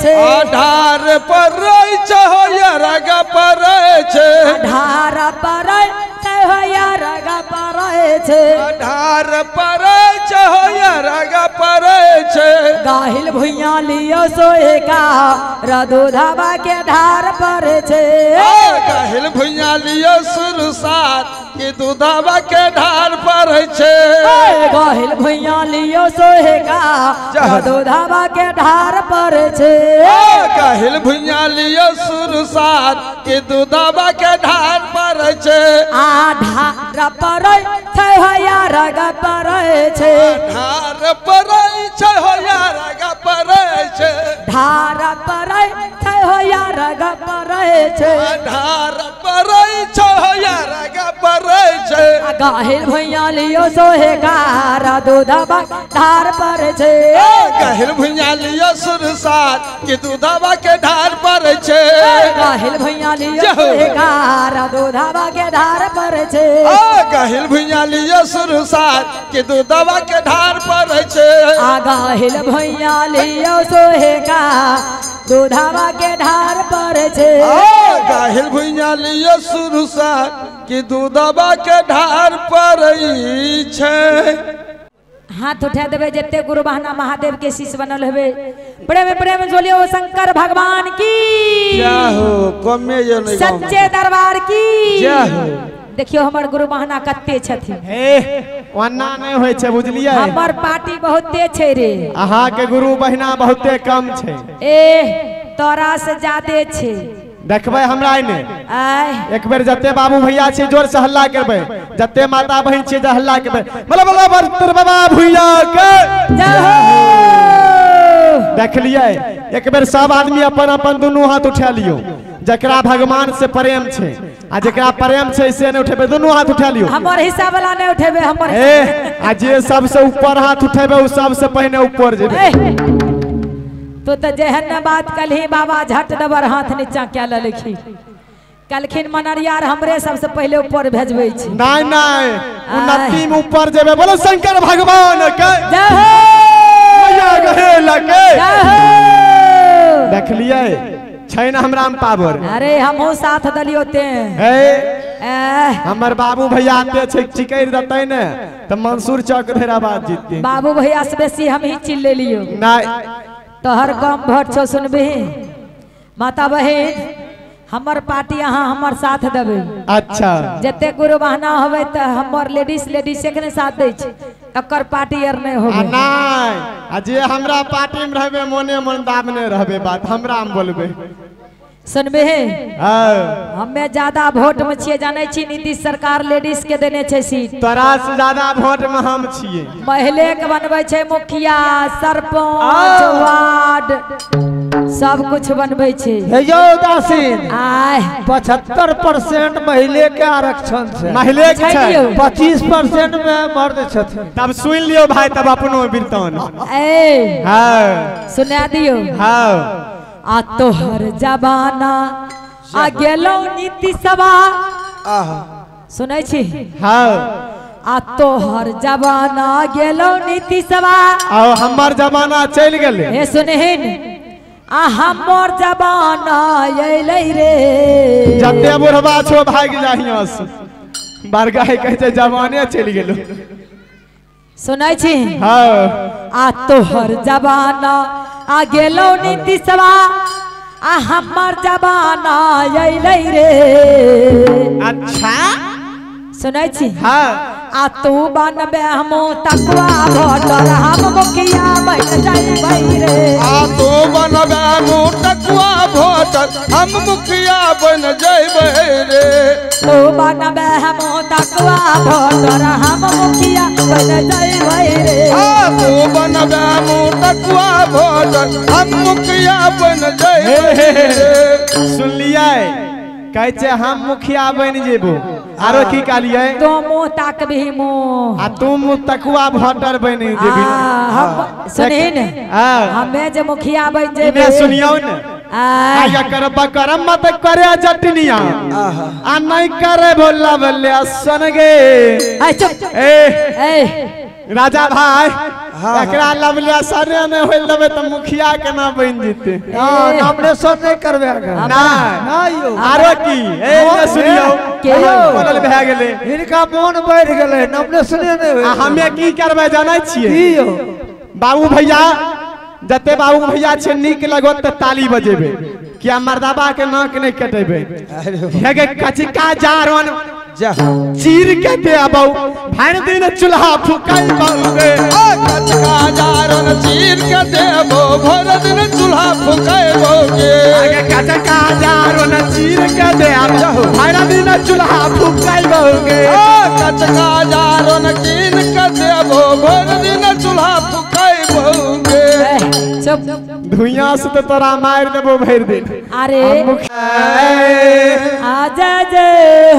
छे ढार पर हो या रग पर ढार पर हो या रग पर ढार पर हो या रग पर गाहिल भुइया लियो सोएगा रदुधावा के ढार पर छे गाहिल भुइया लियो सुरसात के दूधावा के ढार पर गाहिल भुइया लियो सोएगा रदुधावा के ढार पर छे गाहिल भुइया लियो सुरसात के दूधावा के ढार पर ढार पर हो या रग पर ढार पर हो या रग पर ढार पर हो या रग पर ढार पर हो या रग पर गाहिल भुइया लियो सोहेगा रदुधावा ढार पर गाहिल भुइया लियो सुरसात के दूधावा के ढार पर गाहिल भुइया लियो सोहेगा रदुधावा के ढार पर गाहिल भुइया लियो सुरसात के दूधावा के ढार पर गाहिल भुइया लियो सोहेगा दूधावा के ढार पर गाहिल भुइया लियो सुरसात के दूधावा के ढार पर हाथ उठा देवे जते गुरु बहना महादेव के शिष्य बनल हेबे प्रेम जोलियो शंकर भगवान की जय हो कमे ये नहीं सच्चे दरबार की जय हो देखियो हमर गुरु बहना कत्ते छथिन वन्ना नहीं होय छे बुझलिए हमर पार्टी बहुते छे रे अहा के गुरु बहिना बहुते कम छे तोरा से ज्यादा छे देखबे हमरा ने एक बेर जते बाबू भैया छे जोर से हल्ला करबे जते माता बहन छे जे हल्ला करबे बोला बोला बरतर बाबा भैया के जय हो देख लिए एक बेर सब आदमी अपन अपन दोनों हाथ उठा लियो जकरा भगवान से प्रेम छे आ जकरा प्रेम छे से ने उठेबे दोनों हाथ उठा लियो हमर हिस्सा वाला ने उठेबे हमर आ जे सबसे ऊपर हाथ उठेबे उ सबसे पहले ऊपर जेबे तो जेहन बात कलही बाबा झट दबर हाथ नीचा क्या लिखी कलखिन मनरियार हमरे सबसे पहले ऊपर भेजबे छी नहीं नहीं उन्नति में ऊपर जेबे बोलो शंकर भगवान के जय हो मैया गहे लगे जय हो देख लिए छै ना हमरा में पावर अरे हमहु साथ दलियो ते हमर बाबू भैया आते छै चिकर दतै ने त मंसूर चौक धराबाद जीतते बाबू भैया से बेसी हम ही चिल ले लियो नहीं तो हर कम भट छो सुनबी माता बहन हमर पार्टी यहाँ हमर साथ देबे अच्छा जते गुरु बहना होवे त हमर लेडीज एकने साथ दै छै एकर पार्टी आर नहीं होवे नहीं जे हमरा पार्टी में रहबे मोने मन दाबने रहबे बात हमरा में बोलबे सुनबे हमें ज्यादा वोट में छिए जाने छी नीतीश सरकार लेडीज के देने छै सीट तोरा से ज्यादा वोट में हम छिए महिले के बनबै छै मुखिया सरपंच वार्ड सब कुछ बनबै छै यो दासीन 75% महिले के आरक्षण छै महिले के छै 25% में मर्द छथिन तब सुन लियो भाई तब अपनो बिरतन सुना दियो आ तोहर जबाना आ गेलो नीतीशवा सुनै छी आ तोहर जबाना गेलो नीतीशवा आ हमर जमाना चल गेले हे सुनहिन आ हमर जबाना अइलै रे जते बुढ़वा छो भाग जाहिया से बरगाह कहै छै जवाने चल गेलो सुनै छी आ तोहर जबाना आ गेलो नीतीशवा आ हमर जबाना अइलै रे अच्छा सुनै छी आ तू बनबे हमो तकवा भोटर हम मुखिया बन जइबै रे आ तू बनबे हमो तकवा भोटर हम मुखिया बन जइबै रे तू बनबे हमो तकवा भोटर हम मुखिया बन जइबै रे आ तू बनबे हमो तकवा भोटर हम मुखिया बन जइबै रे सुन लियै कहै छै हम मुखिया बन जेबो आरो की कहलियै तो मुंह ताकबी मुंह आ तुम तकवा भोटर बन जेबी हम सुनिन हमें जे मुखिया बन जेबे इने सुनियो ने आया कर बकरम मत करे जटनिया आ नहीं करे भोला भले सुन गे चुप ए राजा भाई एकरा लवलिया सरे ने होइल लबे त मुखिया केना बन जेते नॉमिनेशन नहीं करबे ना यो आरो की ए सुनियो बोलल भए गेले इनका मन बढ़ गेले नॉमिनेशन नहीं होय हमे की करबे जानै छियै की यो बाबू भैया जते बाबू भैया छै नीक लगत त ताली बजेबे किया मर्दाबा के नाक नहीं कटेबे हेगे कचिका जारवन जा चीर के दे अबौ भैन दिन चूल्हा फुकाई बाबे कचका जारन चीर के देबो भर दिन चूल्हा फुकाइबोगे आगे कचका जारवन चीर के दे अबौ भैन दिन चूल्हा फुकाई बाबे कचका जारन कीन के देबो भर दिन चूल्हा फुकाइबोगे चुप धुइयां से तो तोरा मार देबो भर दिन अरे आजा जे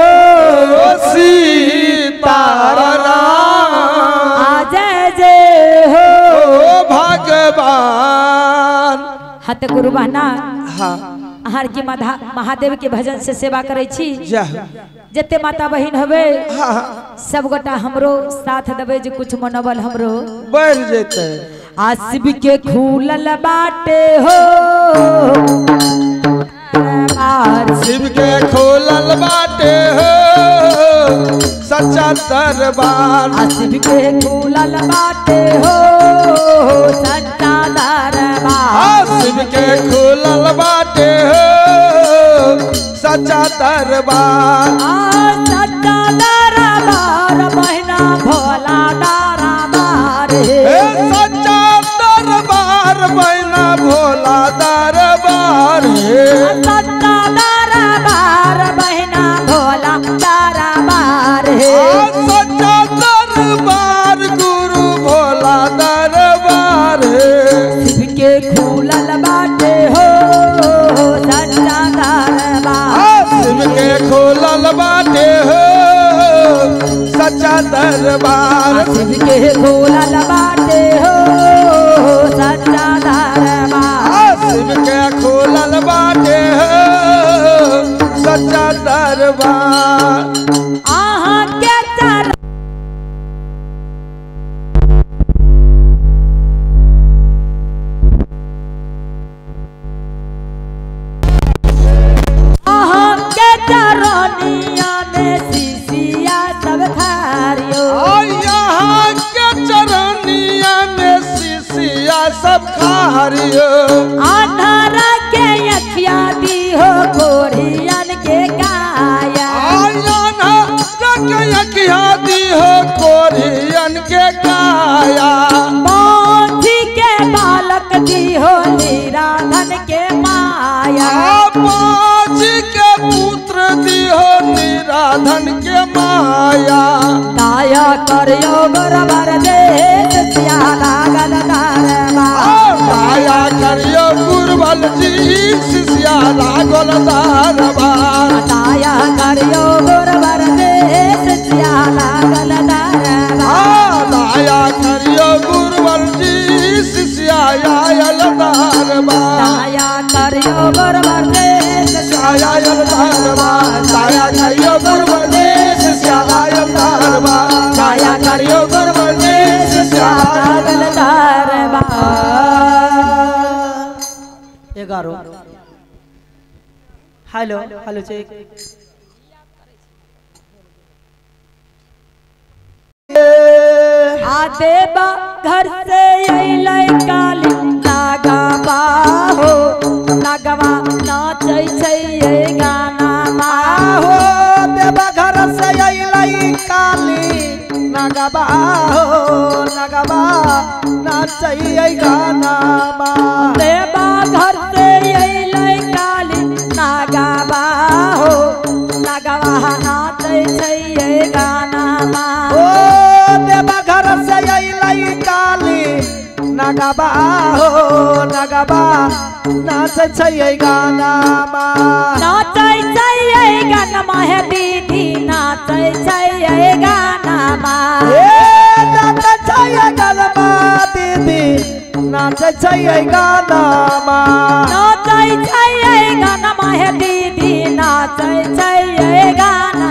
हो सीताराम आजा जे हो भगवान हत गुरु बहना हाँ आहार की महादेव के भजन से सेवा करे छी जा जते माता बहिन हवे हाँ सब गोटा हमरो साथ देवे जो कुछ मनोबल हमरो बढ़ जेते आसिब के खूलल बाटे हो शिव के खोलल बाटे हो सच्चा दरबार आसिब के खूलल बाटे हो सच्चा दरबार शिव के खोलल बाटे हो सच्चा दरबार सच्चा दरबार बहिना भोला दरबार सच्चा दरबार बहना भोला दरबार सच्चा दरबार बहिना भोला दरबार सच्चा दरबार गुरु भोला दरबार शिव के खूलल बाटे हो सच्चा दरबार शिव के खोलल बाटे हो सच्चा दरबार शिव के खूलल बाटे हो सच्चा दरबार शिव के खोलल बाटे हो सच्चा दरबार आहा के चर आहा के चरनिया में सीसिया सब खारियो यहाँ के चरनिया में शिशिया सब खारियो आधार के अखिया दी हो कोरियन के काया दी हो कोरियन के काया मोती के बालक दी हो निराधन के माया बाजी के पुत्र दी हो निराधन के माया दाया करियो बरबर देश सिया लागल दरबार दाया करियो गुरबल जी शिष्या लागल दरबार दाया करियो बरबर देश सिया लागल दरबार दाया करियो गुरबल जी शिष्या आयल दरबार दाया करियो बरबर देश आयल दरबार दाया करियो गुरबल जी शिष्या आयल दरबार दाया करियो गुरबल जी शिष्या लागल दरबार 11 हेलो हेलो चेक देवा घर से अइलै काली नागा बाहो नागवा नाचै छै ये गाना बाहो देवा घर से अइलै काली नगबा हो नगबा नाचै गाना बा देवा घर से अइलै काली नागा बाहो नागवा नाचै छै ये गाना ओ देवा घर से अइलै काली नगबा हो नगबा नाचै छै गाना बा नाचै छै ये गाना हे दीदी नाचै छै ये गाना नाचै छै गाना दीदी नाचै छै गाना नाचै छै ये गाना हे दीदी नाचै छै ये गाना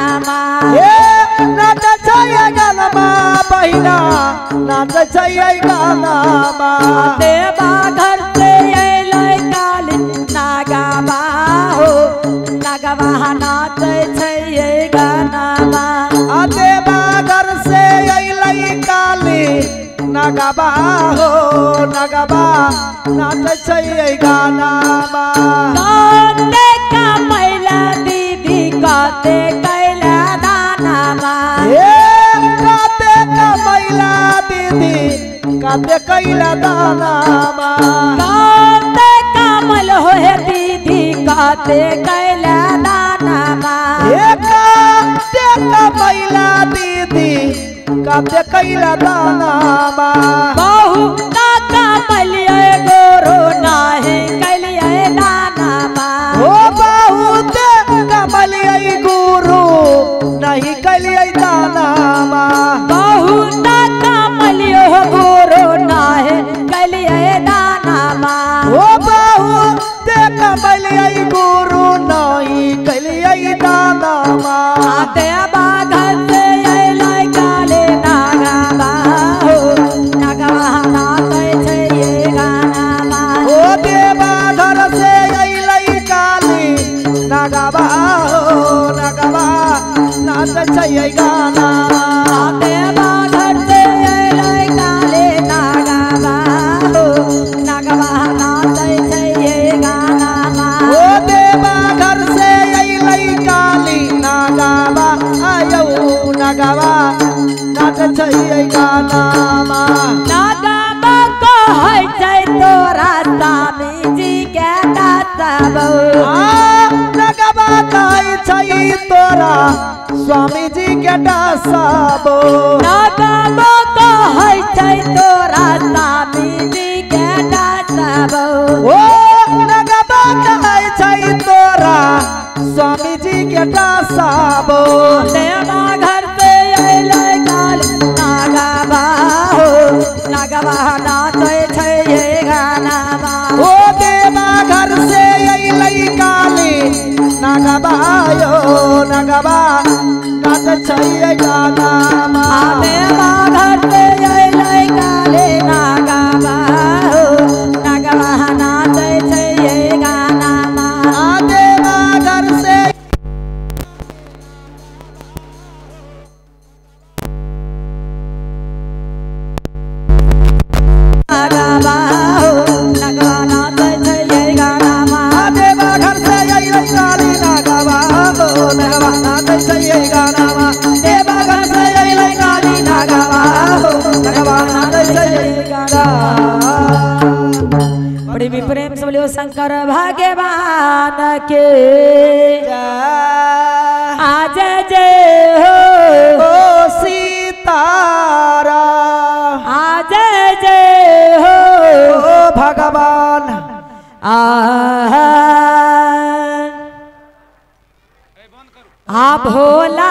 नाचै छै गाना बहिना नाचे छै गाना मा देवा घर से अइलै काली नागवा हो नागवा नाचे छै गानावा देवा घर से अइलै काली नागवा हो नागवा नाचे छै गाना मा काते का मैला दीदी काते कैला दानावा काते का मैला दीदी काते कैला दाना मा काते का मैल हो दीदी काते कैला दानावा काते का मैला दीदी काते कैला दाना मा बहु का मैलिया गोरो नाहे कैलिया दानावा ओ बहुत कमलियै गुरु नहीं कलियै दाना मा बहुत कमलियो गोरो नाहे कैलिया दानावा ओ बहुत कमलियै गुरु नहीं कलियै दाना मा देवा घर से अइलै काले नागवा हो नागवा नाचे छै गानावा ओ देवा घर से अइलै काली नागवा हो नागवा नाच छै गाना देवा घर से अइलै काले नागवा हो नागवा नाचे छै गानावा ओ देवा घर से अइलै काली नागवा आयौ नागवा नाच छै गाना मा नागवा कहै छै तोरा स्वामी जी के दासबो नागवा कहै छै तोरा स्वामी जी के दासबो नागवा कहै छै तोरा स्वामी जी के दासबो ओ नागवा कहै छै तोरा स्वामी जी के दासबो देवा घर से अइलै काल नागवा हो नागवा नाचे छै गानावा ओ देवा घर से अइलै काली नागवा यो नागवा नाच छै गाना मा देवा घर से अइलै काले नागवा हो नागवा नाचे छै गानावा देवा घर से नागवा हो नागवा नाचे छै गानावा देवा घर से अइलै काली नागवा हो नागवा नाच छै गाना मा देवा घर से अइलै काली नागवा हो नागवा नाच छै गाना बड़ी भी प्रेम से बोलियो शंकर भगवान के आज जय हो ओ सीतारा आज जय हो ओ भगवान आ भोला